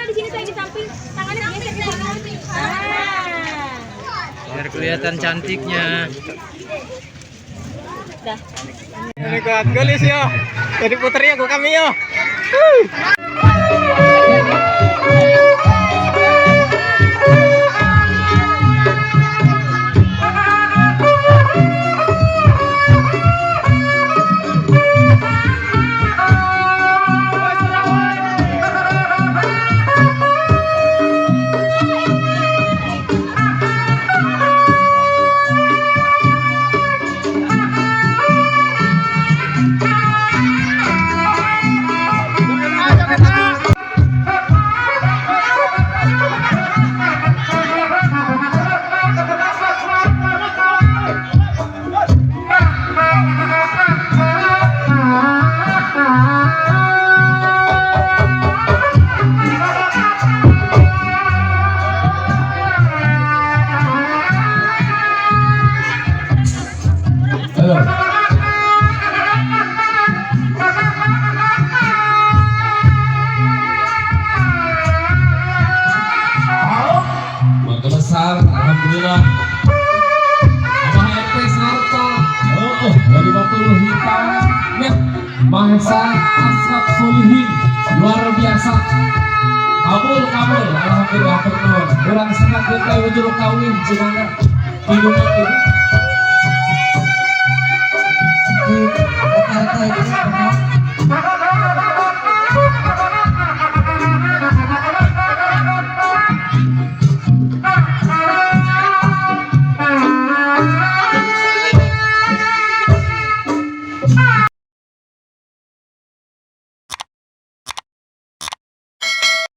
Di sini saya di samping, tangannya geser ke samping. Biar kelihatan cantiknya. Dah. Ini kuat gelis yo. Jadi putri aku kami yo. Alhamdulillah. Abah RT Sarto. Dari Batu Hitam. Ya, Mahesa Asraf Solihin. Luar biasa. Kabul. Alhamdulillah terkenal. Kurang sangat kita wujud kawin semangat. Hidungan ini. Kata-kata ini